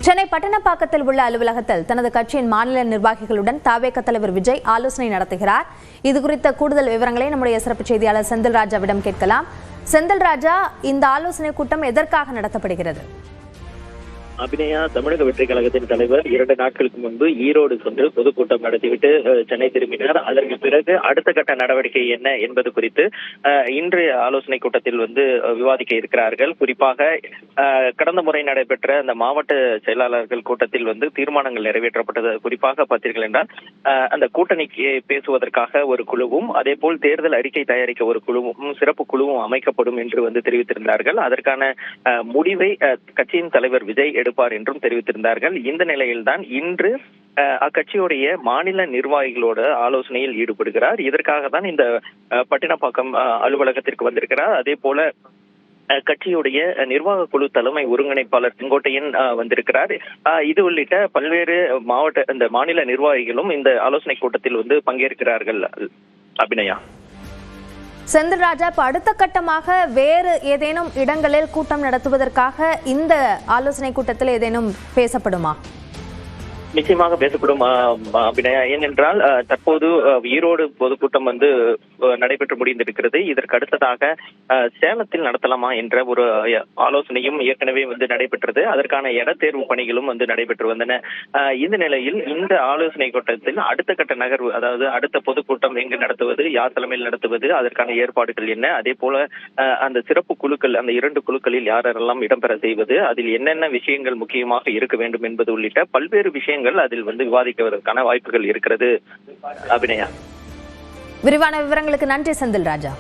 சென்னை பட்டணப்பாக்கத்தில் உள்ள அலுவலகத்தில் தனது கட்சியின் மாநில நிர்வாகிகளுடன் தவேக தலைவர் விஜய் ஆலோசனை நடத்துகிறார். இதுகுறித்த கூடுதல் விவரங்களை நம்முடைய சிறப்பு செய்தியாளர் செந்தில் ராஜாவிடம் கேட்கலாம். செந்தில் ராஜா, இந்த ஆலோசனை கூட்டம் எதற்காக நடத்தப்படுகிறது? அபிநயா தமிழக வெற்றி கழகத்தின் தலைவர் 2 நாட்களுக்கு முன்பு ஈரோடு சென்று பொதுக்கூட்டம் நடத்திவிட்டு சென்னை திரும்பினார். அதற்கு பிறகு அடுத்த கட்ட நடவடிக்கை என்ன என்பது குறித்து இன்றைய ஆலோசனை கூட்டத்தில் விவாதிக்க இருக்கிறார்கள். குறிப்பாக கடந்த முறை நடைபெற்ற அந்த மாவட்ட செயலாளர்கள் கூட்டத்தில் தீர்மானங்கள் நிறைவேற்றப்பட்டது. குறிப்பாக பார்த்தீர்கள் என்றால் அந்த கூட்டணிக்கு பேசுவதற்காக ஒரு குழுவும், அதே போல் தேர்தல் அறிக்கை தயாரிக்க ஒரு குழுவும், சிறப்பு குழுவும் அமைக்கப்படும் என்று தெரிவித்திருந்தார்கள். அதற்கான முடிவை கட்சியின் தலைவர் விஜய் எடுப்பார் என்றும் தெரிவித்திருந்தார்கள். இந்த நிலையில்தான் இன்று அக்கட்சியுடைய மாநில நிர்வாகிகளோட ஆலோசனையில் ஈடுபடுகிறார். இதற்காக தான் இந்த பட்டினப்பாக்கம் அலுவலகத்திற்கு வந்திருக்கிறார். அதே போல கட்சியுடைய நிர்வாக குழு தலைமை ஒருங்கிணைப்பாளர் செங்கோட்டையன் வந்திருக்கிறார். இது உள்ளிட்ட பல்வேறு இந்த மாநில நிர்வாகிகளும் இந்த ஆலோசனை கூட்டத்தில் பங்கேற்கிறார்கள். அபிநயா, செந்தில் ராஜா, இப்ப அடுத்த கட்டமாக வேறு ஏதேனும் இடங்களில் கூட்டம் நடத்துவதற்காக இந்த ஆலோசனை கூட்டத்தில் ஏதேனும் பேசப்படுமா? நிச்சயமாக பேசப்படும் அபிநயா. ஏனென்றால் தற்போது ஈரோடு பொதுக்கூட்டம் நடைபெற்று முடிந்திருக்கிறது. இதற்கு அடுத்ததாக சேலத்தில் நடத்தலாமா என்ற ஒரு ஆலோசனையும் ஏற்கனவே நடைபெற்றது. அதற்கான இட தேர்வு பணிகளும் நடைபெற்று வந்தன. இந்த நிலையில் இந்த ஆலோசனை கூட்டத்தில் அடுத்த கட்ட நகர்வு, அதாவது அடுத்த பொதுக்கூட்டம் எங்கு நடத்துவது, யார் தலைமையில் நடத்துவது, அதற்கான ஏற்பாடுகள் என்ன, அதே போல அந்த சிறப்பு குழுக்கள், அந்த 2 குழுக்களில் யாரெல்லாம் இடம்பெற செய்வது, அதில் என்னென்ன விஷயங்கள் முக்கியமாக இருக்க வேண்டும் என்பது உள்ளிட்ட பல்வேறு விஷயங்கள் அதில் விவாதிக்குவதற்கான வாய்ப்புகள் இருக்கிறது. அபிநயா, விரிவான விவரங்களுக்கு நன்றி செந்தில் ராஜா.